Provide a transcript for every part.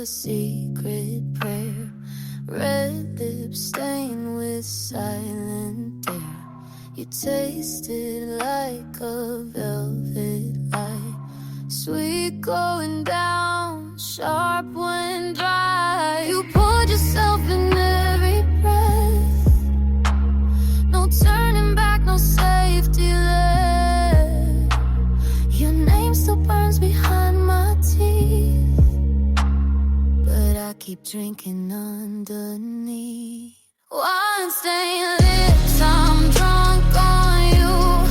secret prayer. Red lips stained with silent dare. You tasted like a velvet light, sweet going down, sharp when dry. You poured yourself in every breath. No turning back, no safety left. Your name still burns behind my teeth, but I keep drinking underneath. Wine stained lips, I'm drunk on you.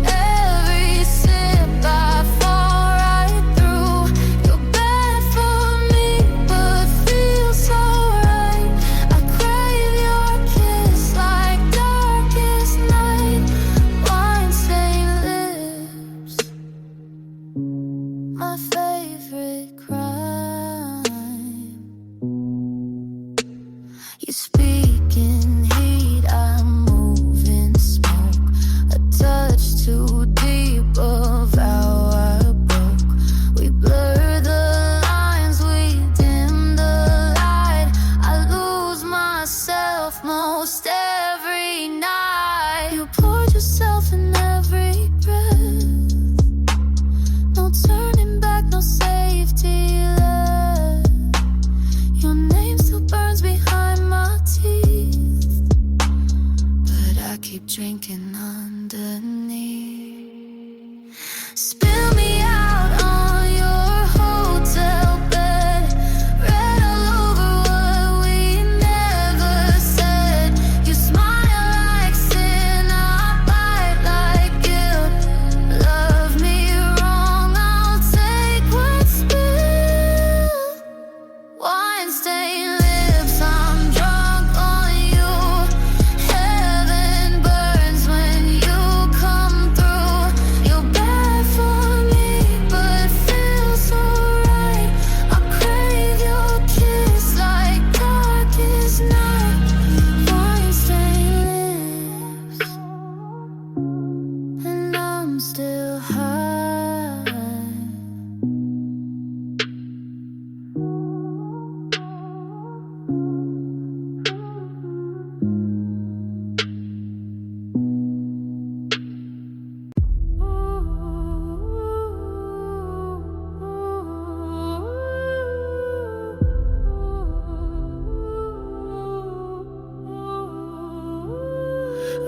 Every sip I fall right through. You're bad for me, but feels so right. I crave your kiss like darkest night. Wine stained lips, my favorite crime. You speak in heat, I move in smoke. A touch too deep of how I broke. We blur the lines, we dim the light. I lose myself most every night. You poured yourself in every breath. No turning back, no safety left. Your name still burns behind my teeth, but I keep drinking underneath. Spill me out on your hotel bed. Read all over what we never said. You smile like sin, I bite like guilt. Love me wrong, I'll take what's spilled. Wine stained lips, I'm drunk on you. Heaven burns when you come through. You're bad for me, but feels so right. I crave your kiss like darkest night. Wine stained lips, and I'm still high.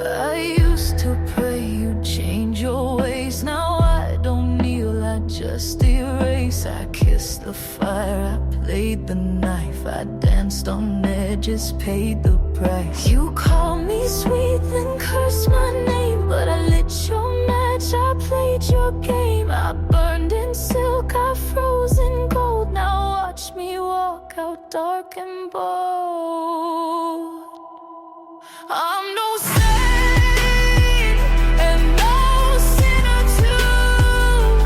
I used to pray you'd change your ways. Now I don't kneel, I just erase. I kissed the fire, I played the knife. I danced on edges, paid the price. You called me sweet, then cursed my name, but I lit your match, I played your game. I burned in silk, I froze in gold. Now watch me walk out dark and bold. I'm no saint and no sinner too,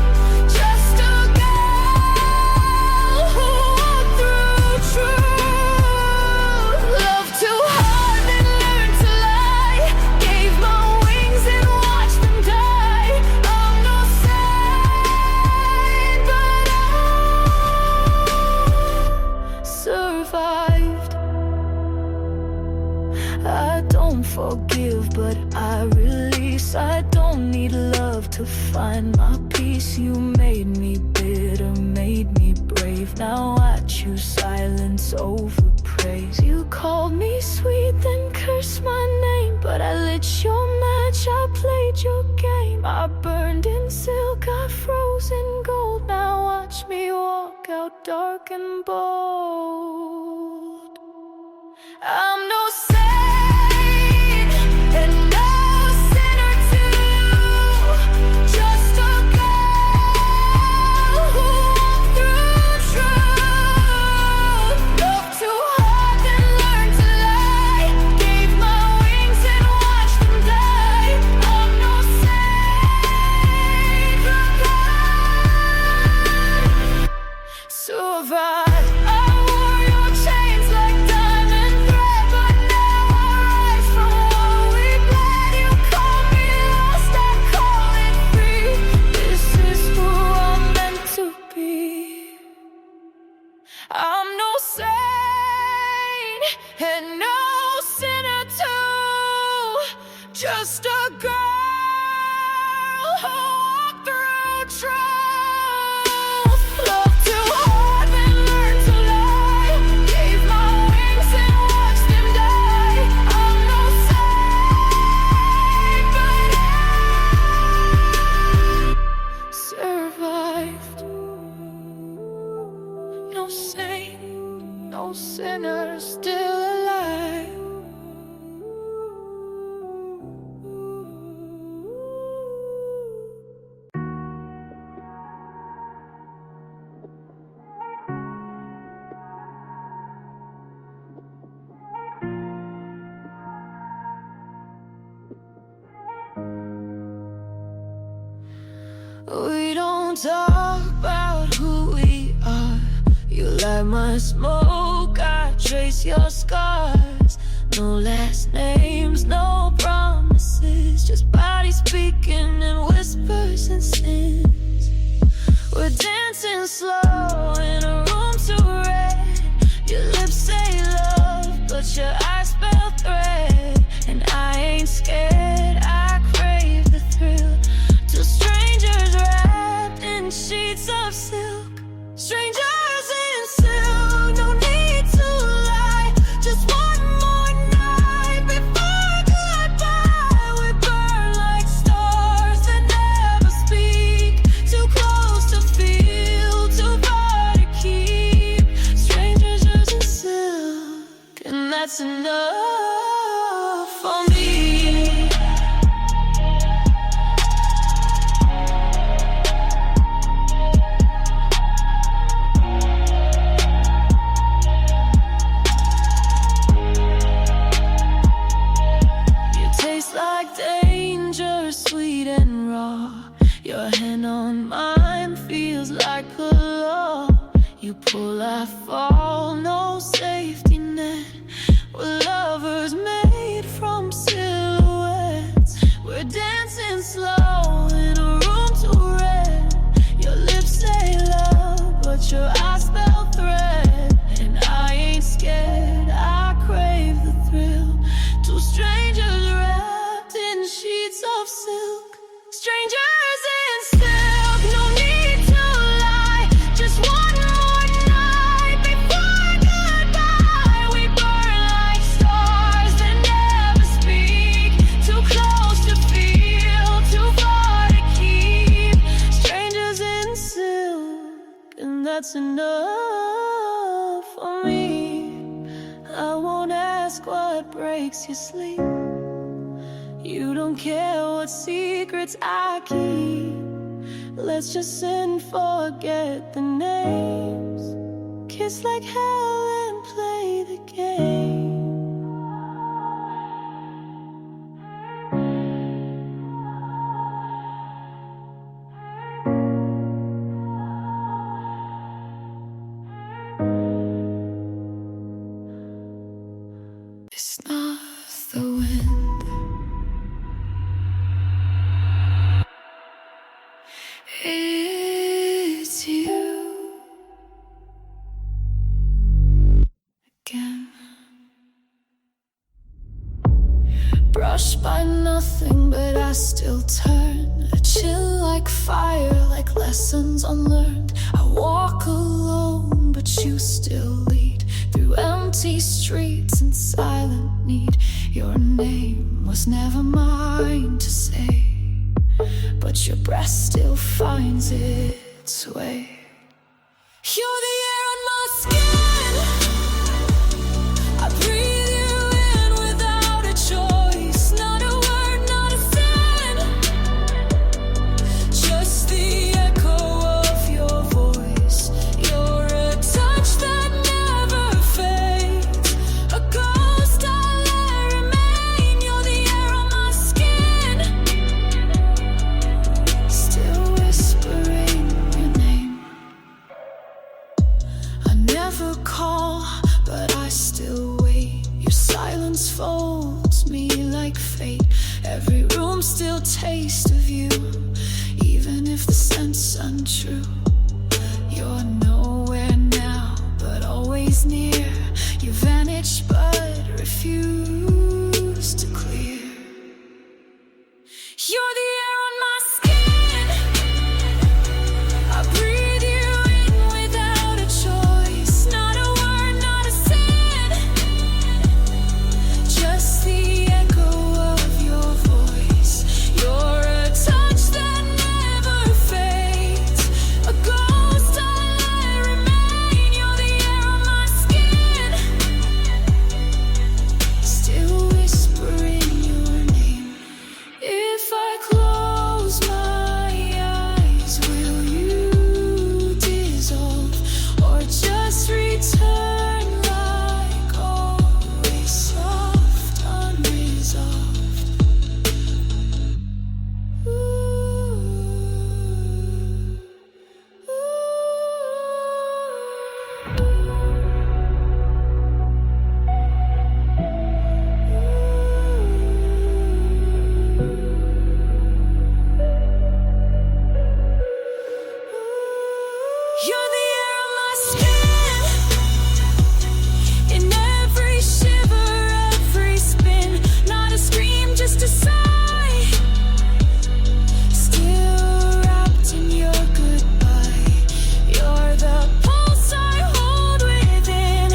just a girl who walked through truth. Loved too hard and learned to lie, gave my wings and watched them die. I'm no saint, but I survived. I don't forgive, but I release. I don't need love to find my peace. You made me bitter, made me brave. Now I choose silence over praise. You called me sweet, then cursed my name, but I lit your match, I played your game. I burned in silk, I froze in gold. Now watch me walk out dark and bold. I'm no saint and no sinner too, just a girl who walked through truth. Loved too hard and learned to lie, gave my wings and watched them die. I'm no saint, but I survived. I wore your chains like diamond thread. and no sinner too, just a girl who walked through truth. Loved too hard and learned to lie, gave my wings and watched them die. I'm no saint, but I survived. No saint, no sinner, still alive. We don't talk about who we are. You light my smoke, I trace your scars. No last names, no promises, just bodies speaking in whispers and sins. We're dancing slow in a room too red. Your lips say love, but your eyes spell threat. And I ain't scared, I crave the thrill. Two strangers wrapped in sheets of silk. Strangers in silk, no need to lie. Just one more night before goodbye. We burn like stars that never speak. Too close to feel, too far to keep. Strangers in silk, and that's enough for me. Like danger, sweet and raw. Your hand on mine feels like a law. You pull, I fall, no safety net. We're lovers made from silhouettes. We're dancing slow in a room too red. Your lips say love, but your eyes spell threat. And I ain't scared, I crave the thrill. Two strangers wrapped in sheets of silk. Strangers in silk, no need to lie. Just one more night before goodbye. We burn like stars that never speak. Too close to feel, too far to keep. Strangers in silk, and that's enough for me. I won't ask what breaks your sleep. You don't care what secrets I keep. Let's just sin, forget the names. Kiss like hell and play the game. It's not the wind, it's you again. Brushed by nothing, but I still turn. A chill like fire, like lessons unlearned. I walk alone, but you still lead. Through empty streets and silent need. Your name was never mine to say, but your breath still finds its way. You're the air on my skin. I breathe you in without a choice. Not a word, not a sin, just the echo of your voice. You're a touch that never fades, a ghost I let remain. You're the air on my skin, still whispering your name. I never call, but I still wait. Your silence folds me like fate. Every room still tastes of you, even if the scent's untrue. You're nowhere now, but always near. You vanished but refused to clear. You're the air on my skin. I breathe you in without a choice. Not a word, not a sin, just the echo of your voice. You're a touch that never fades, a ghost I let remain. You're the air on my skin, still whispering your name. If I close my eyes, will you dissolve or just return like always, soft, unresolved? Ooh, you're the air on my skin, in every shiver, every spin. Not a scream, just a sigh, still wrapped in your goodbye. You're the pulse I hold within.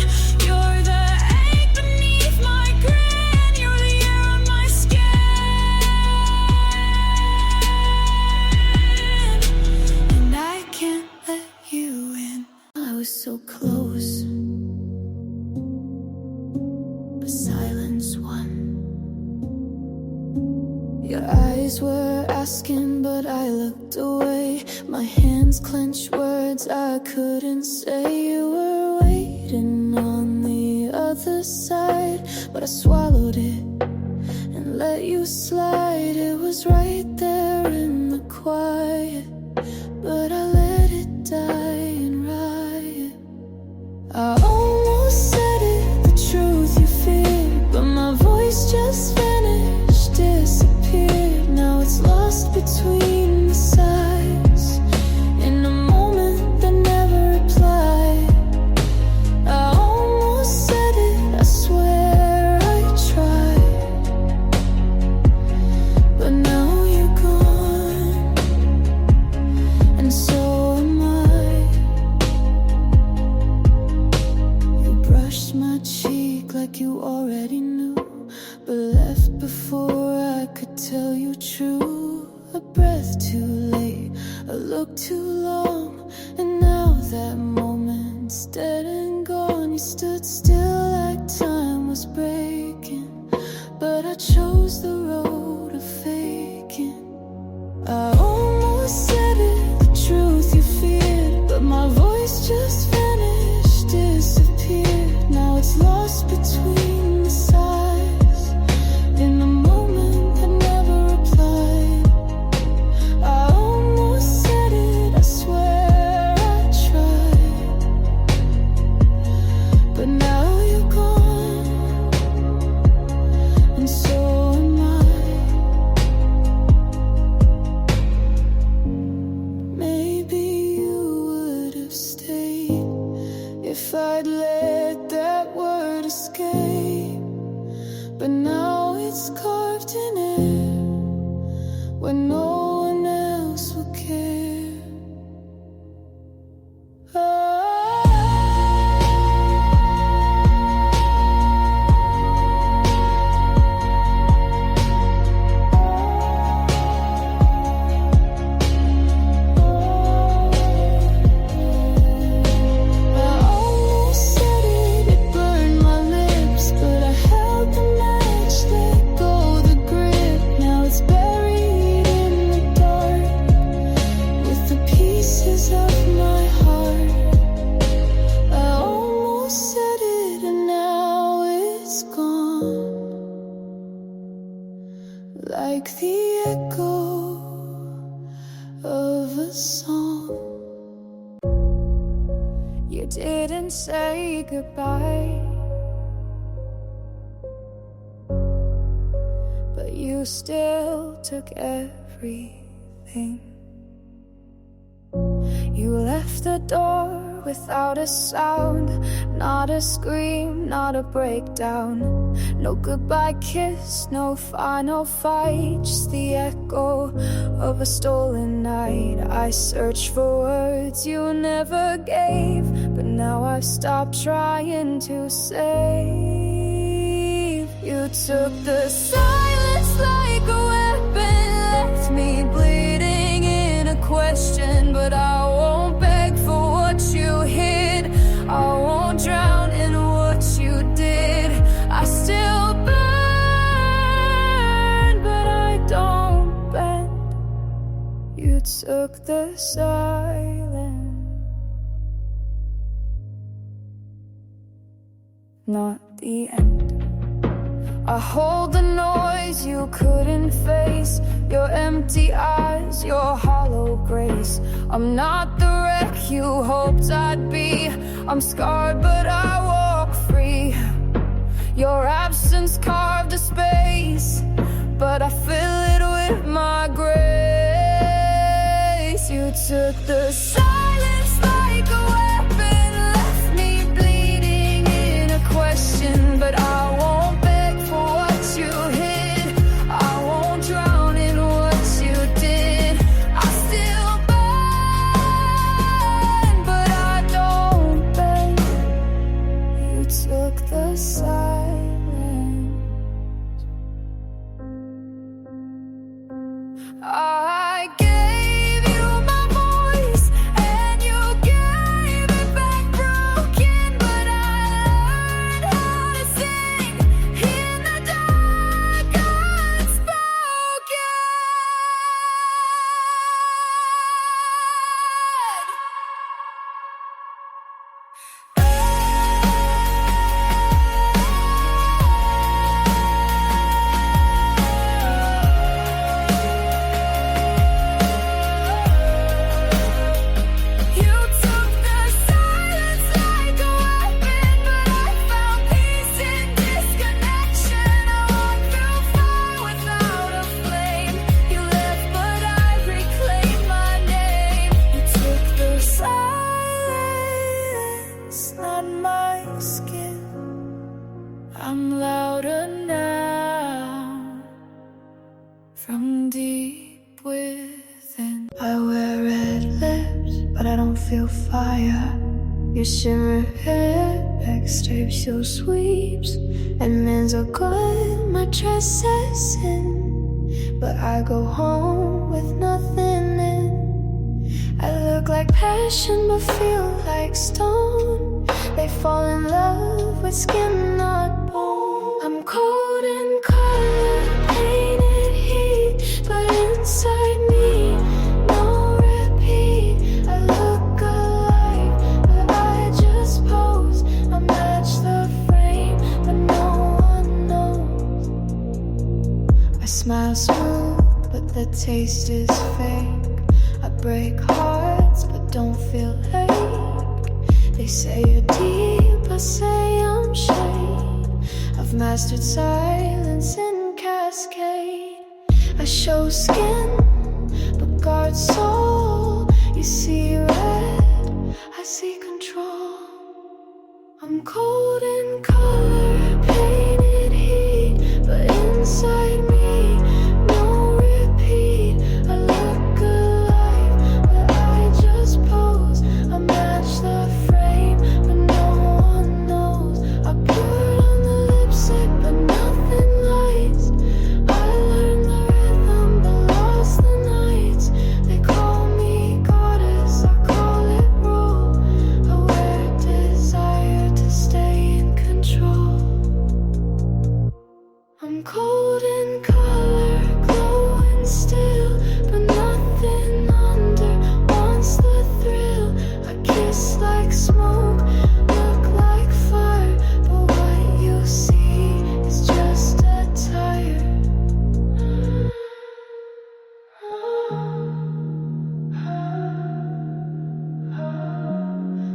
You're the ache beneath my grin. You're the air on my skin, and I can't let you in. I was so close, but silence won. Your eyes were asking, but I looked away. My hands clenched, words I couldn't say. You were waiting on the other side, but I swallowed it and let you slide. It was right there in the quiet, but I let it die and riot. I almost said it, the truth you feared, but my voice just vanished, disappeared. Now it's lost between the sides, in a moment that never replied. I almost said it, I swear I tried, but now you're gone, and so am I. You brushed my cheek like you already knew, but left before I could tell you true. A breath too late, a look too long, and now that moment's dead and gone. You stood still like time was breaking, but I chose the road of faking. I almost said it, the truth you feared, but my voice just vanished, disappeared. Now it's lost between the sides, in a moment that never replied. I almost said it, I swear I tried, but now you're gone, and so am I. Maybe you would have stayed if I'd let that word escape, but now it's carved in air when no one else will care. I almost said it, it burned my lips, but I held the match, let go the grip. Now it's buried in the dark, with the pieces of my heart. I almost said it, and now it's gone, like the echo of a song. You didn't say goodbye, but you still took everything. You left the door without a sound. Not a scream, not a breakdown. No goodbye kiss, no final fight. Just the echo of a stolen night. I searched for words you never gave, but now I've stopped trying to save. You took the silence like a weapon, left me bleeding in a question. But I won't beg for what you hid, I won't drown in what you did. I still burn, but I don't bend. You took the silence, not the end. I hold the noise you couldn't face, your empty eyes, your hollow grace. I'm not the wreck you hoped I'd be. I'm scarred but I walk free. Your absence carved a space, but I fill it with my grace. You took the silence like a weapon, left me bleeding in a question. But I won't beg for what you hid, I won't drown in what you did. I still burn, but I don't bend. You took the silence. I gave you my voice and you gave it back broken. But I learned how to sing in the dark, unspoken. You took the silence like a weapon, but I found peace in disconnection. I walked through fire without a flame. You left, but I reclaimed my name. You took the silence, not my skin. I'm louder now, from deep within. I wear red lips, but I don't feel fire. Your shimmer hair extrapes your sweeps, and men's are good, my dresses in. But I go home with nothing in. I look like passion but feel like stone. They fall in love with skin, not bone. I'm cold in color, painted heat, but inside me, no repeat. I look alive, but I just pose. I match the frame, but no one knows. I smile smooth, but the taste is fake. I break hearts, but don't feel ache. They say you're deep, I say I'm shade. I've mastered silence in cascade. I show skin, but guard soul. You see red, I see control. I'm cold in color, painted heat, but inside me, no repeat. I look alive, but I just pose. I match the frame, but no one knows. I poured on the lipstick, but nothing lights. I learned the rhythm, but lost the nights. They call me goddess, I call it raw. I wear desire to stay in control. I'm cold in color, glowing still, but nothing under wants the thrill. I kiss like smoke, look like fire, but what you see is just a tire.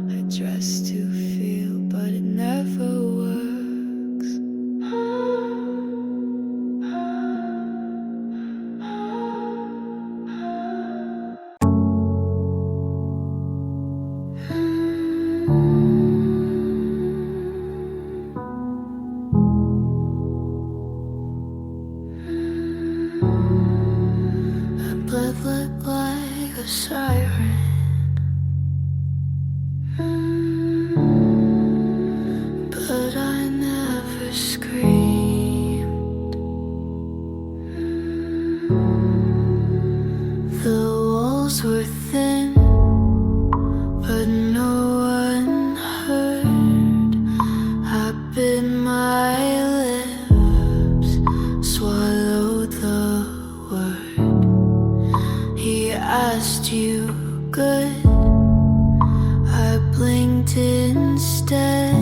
I dress to feel, but it never works. the siren. But I never screamed. The walls were thin, but no one heard. I bit my lips, swallowed the word. He asked you good, I blinked instead.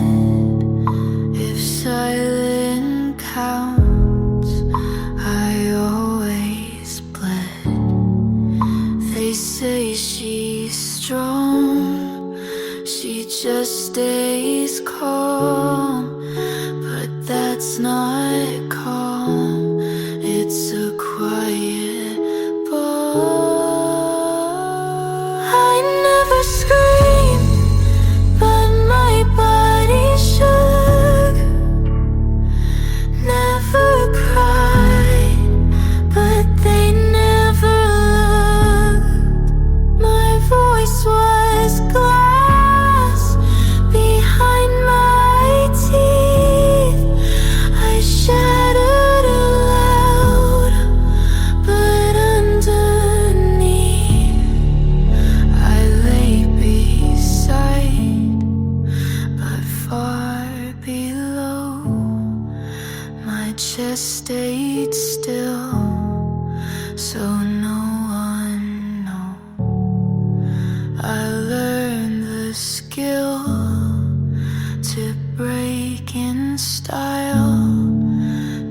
If silent counts, I always bled. They say she's strong, she just stays calm, but that's not calm, it's a quiet bomb. I never screamed, but my body shook. Never cried, but they never looked. My voice was glass behind my teeth. I shattered aloud, but underneath I lay beside, but far below. My chest stayed still, so no one know. I learned the skill to break in style,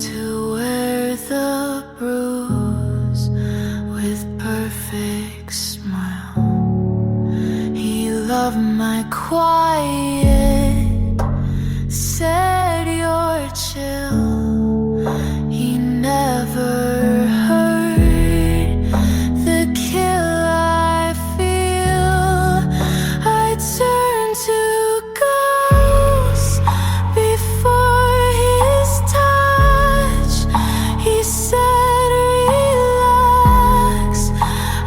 to wear the bruise with perfect smile. He loved my quiet, said you're chill. He never heard the kill I feel. I turned to ghost before his touch. He said relax,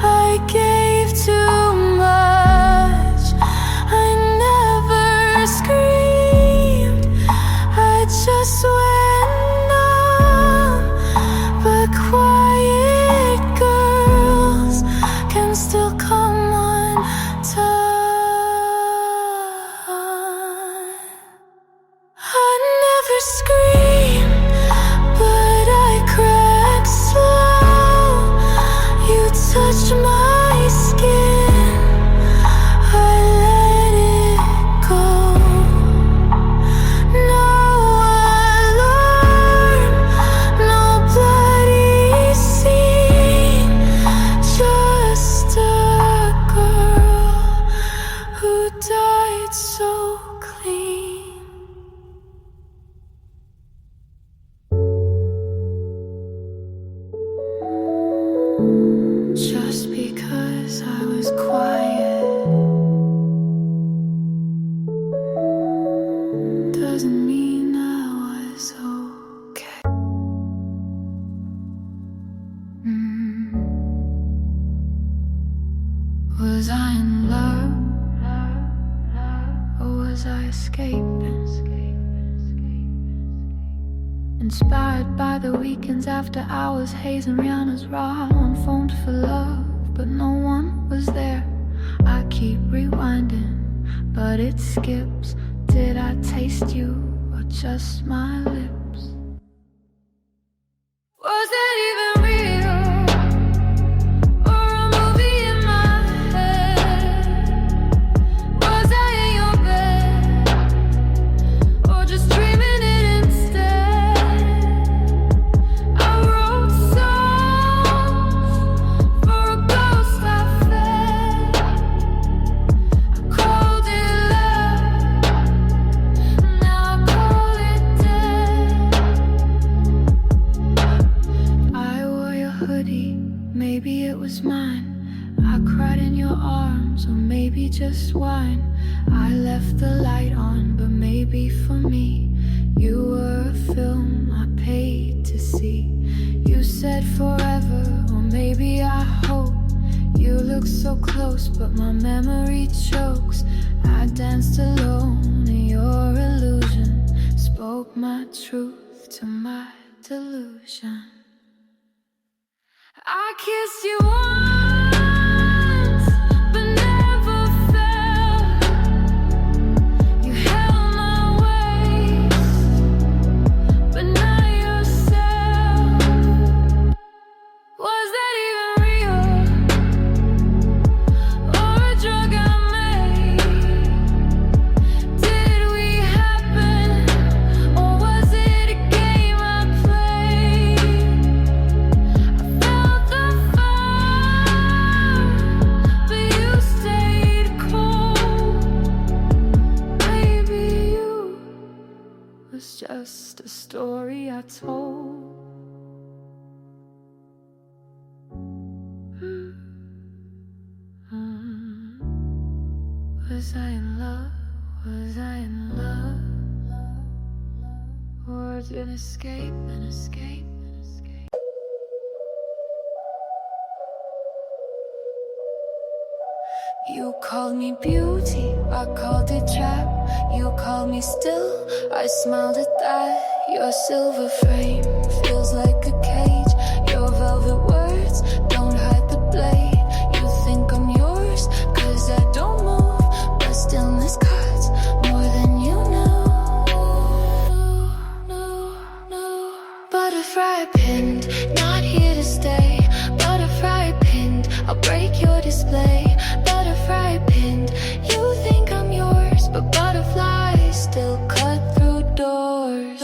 I gave too much. I never screamed, I just went numb. But quiet girls can still come undone. I never screamed, but I cracked slow. You touched my skin, I let it go. No alarm, no bloody scene, just a girl who died so clean. Just because I was quiet doesn't mean I was okay. Was I in love, or was I escaping? Inspired by the weekends after hours, Hayes and Rihanna's raw on phoned for love, but no one was there. I keep rewinding, but it skips. Did I taste you, or just my lips? Was it even real, or a movie in my head? Was I in your bed, or just dreaming it instead? I wrote songs for a ghost I fed. I called it love, now I call it dead. I wore your hoodie, maybe it was mine. I cried in your arms, or maybe just wine. I left the light on, but maybe for me you were a film I paid to see. You said forever, or maybe I hope you You look so close, but my memory chokes. I danced alone in your illusion, spoke my truth to my delusion. I kissed you once, but never felt. You held my waist, but not yourself. Was that even real? Or a drug I made? Did we happen? Or was it a game I played? I felt the fire, but you stayed cold. Maybe you was just a story I told. Was I in love? Was I in love? Or an escape, an escape, an escape? You called me beauty, I called it trap. You called me still, I smiled at that. Your silver frame feels like a cage. Your velvet words don't hide the blade. You think I'm yours, cause I don't move, but stillness cuts more than you know. Butterfly pinned, not here to stay. Butterfly pinned, I'll break your display. Butterfly pinned, you think I'm yours, but butterflies still cut through doors.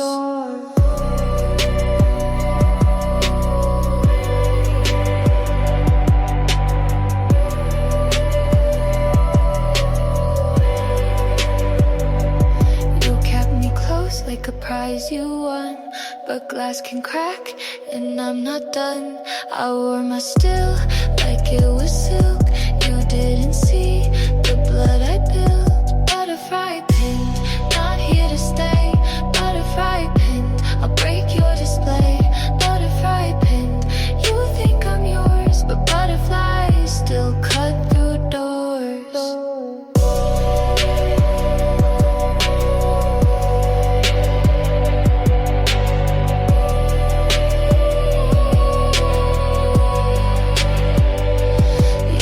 You kept me close like a prize you won, but glass can crack and I'm not done. I wore my still like it was silk. You didn't see the blood I built. Butterfly pinned, not here to stay. Butterfly pinned, I'll break your display. Butterfly pinned, you think I'm yours, but butterflies still cut through doors.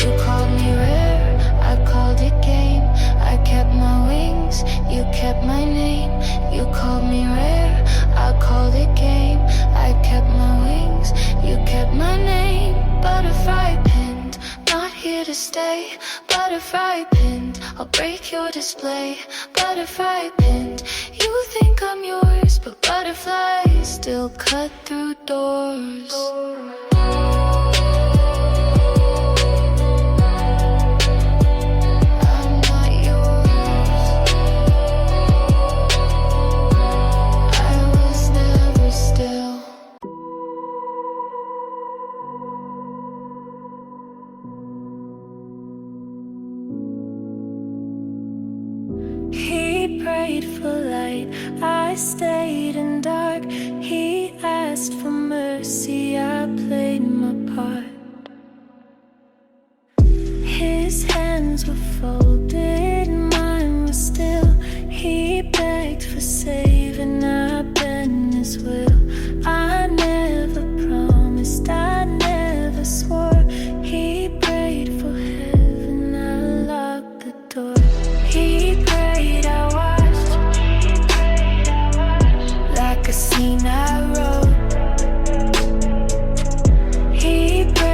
You called me rare, I called it game. I kept my wings, you kept my name. You called me rare, I called it game. I kept my wings, you kept my name. Butterfly pinned, not here to stay. Butterfly pinned, I'll break your display. Butterfly pinned, you think I'm yours, but butterflies still cut through doors. I'm not yours, I was never still. He prayed for light, I stayed in dark. He asked for mercy, I played my part. His hands were folded, mine was still. He begged for saving, I bent his will. I never promised, I never swore. He prayed for heaven, I locked the door. He prayed, I watched, like a scene I wrote. He prayed,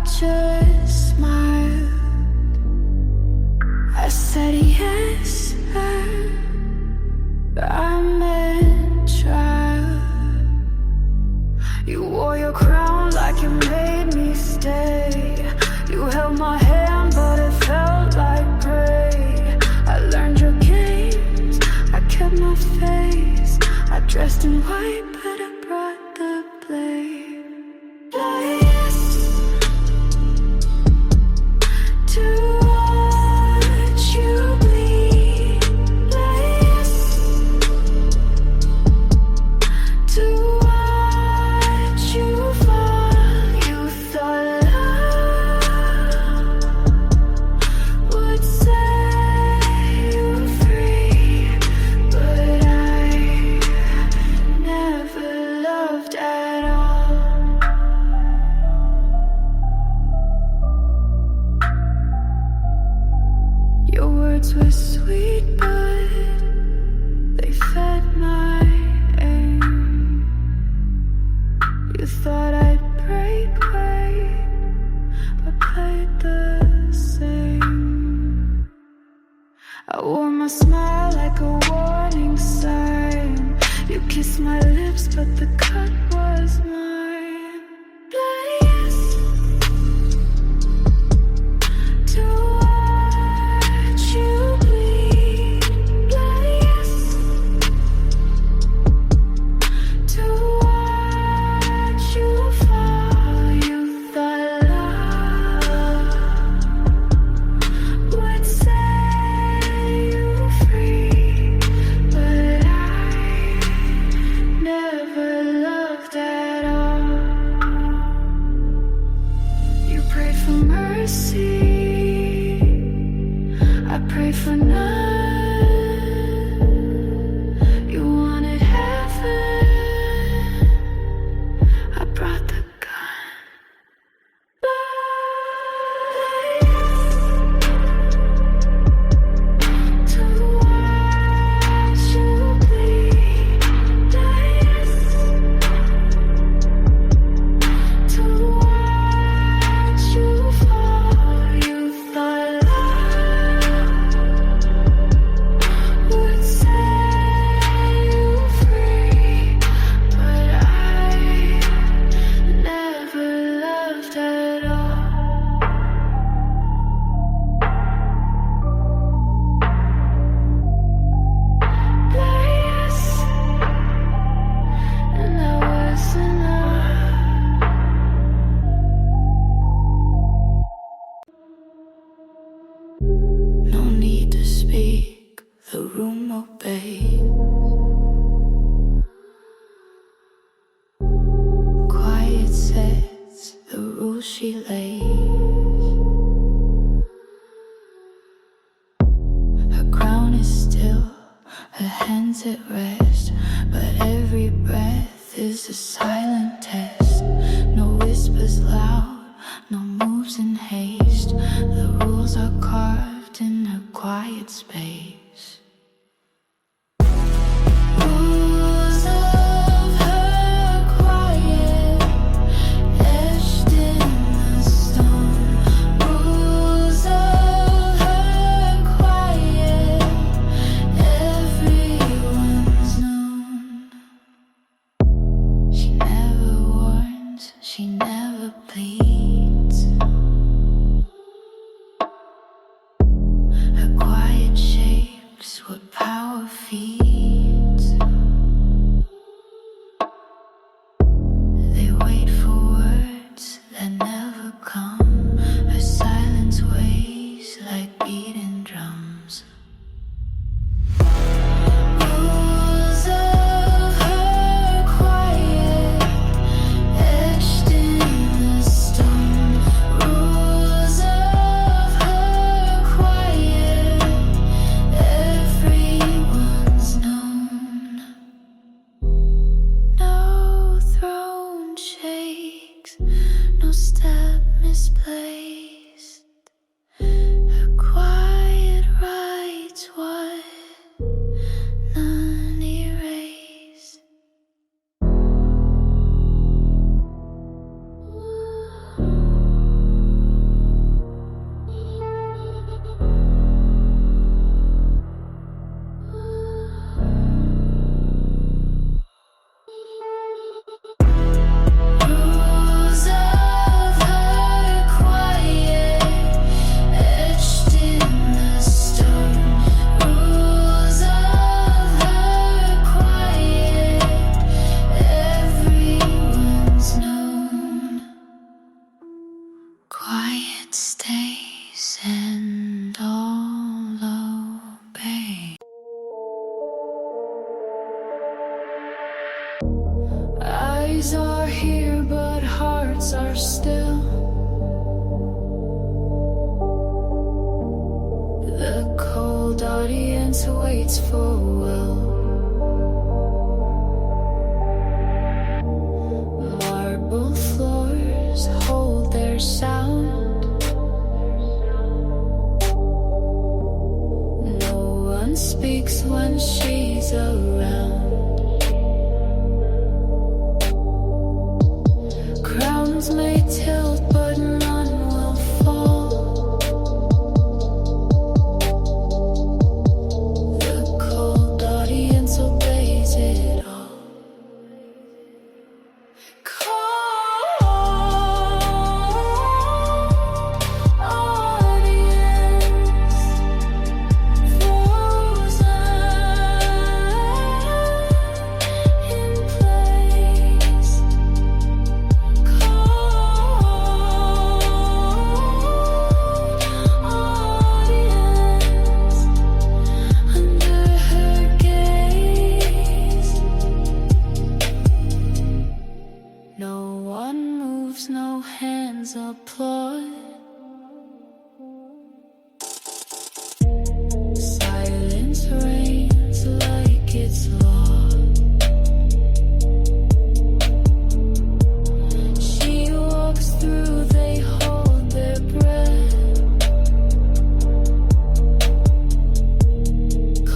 just smiled. I said yes, I meant trial. You wore your crown like you made me stay. You held my hand but it felt like prey. I learned your games, I kept my face. I dressed in white but I brought the blade. Yes, to watch you bleed. Yes, to watch you fall. You thought love would set you free, but I never loved at all. Your words were sweet, but they fed my aim. You thought I'd break weight, but played the same. I wore my smile like a warning sign. You kissed my lips, but the cut was mine. Yes, to watch you bleed. Yes, to watch you fall. You thought love would set you free, but I never loved at all. You prayed for mercy, I prayed for none. You wanted heaven, I brought the gun. To watch you bleed. To watch you fall. You thought love would set you free, but I never loved at all. Yes, and that was enough. No need to speak, the room obeys. Quiet sets the rules she lays. Her crown is still, her hands at rest, but every breath is a silent test. No whispers loud, no moves in haste. The rules are carved in her quiet space. Rules of her quiet, etched in the stone. Rules of her quiet, everyone's known. She never warns, she never pleads. Her quiet shapes Quiet stays and all obey. Eyes are here, but hearts are still. The cold audience waits for will. Marble floors hold their sound. No one speaks when she's around. Crowns may tilt, but none will fall. The cold audience obeys it all. Cold audience, frozen in place. No one moves, no hands applaud. Silence reigns like it's law. She walks through, they hold their breath.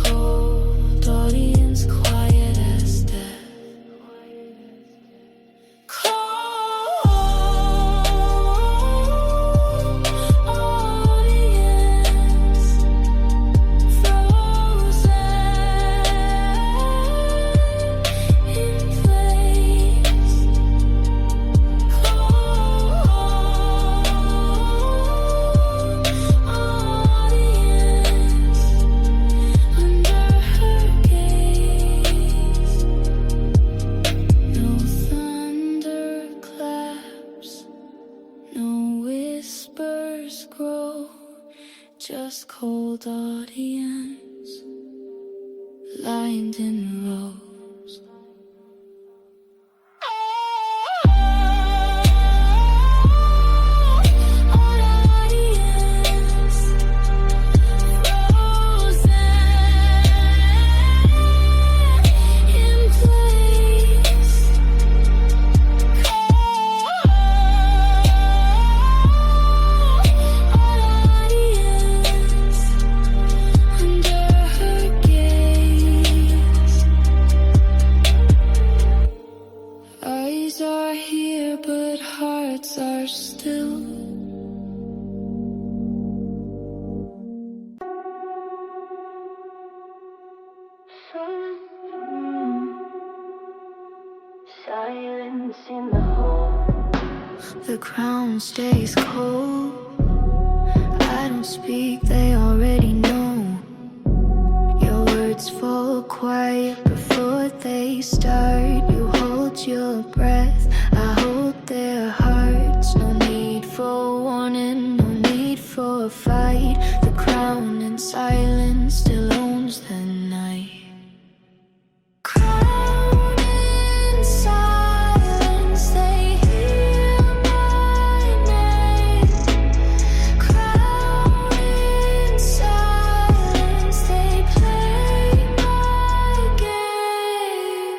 Cold audience, quiet as death. Just cold audience, lined in rows. Audience, frozen in place. Eyes are here, but hearts are still. Silence in the hall. The crown stays cold. I don't speak, they already know. Your words fall quiet before they start. You hold your breath, I hold their hearts. No need for warning, no need for a fight. The crown in silence still owns the night. Crown in silence, they hear my name. Crown in silence, they play my game.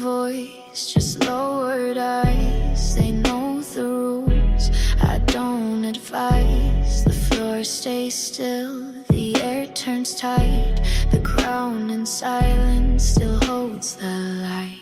Voice, just lowered eyes. They know the rules, I don't advise. The floor stays still, the air turns tight. The crown in silence still holds the light.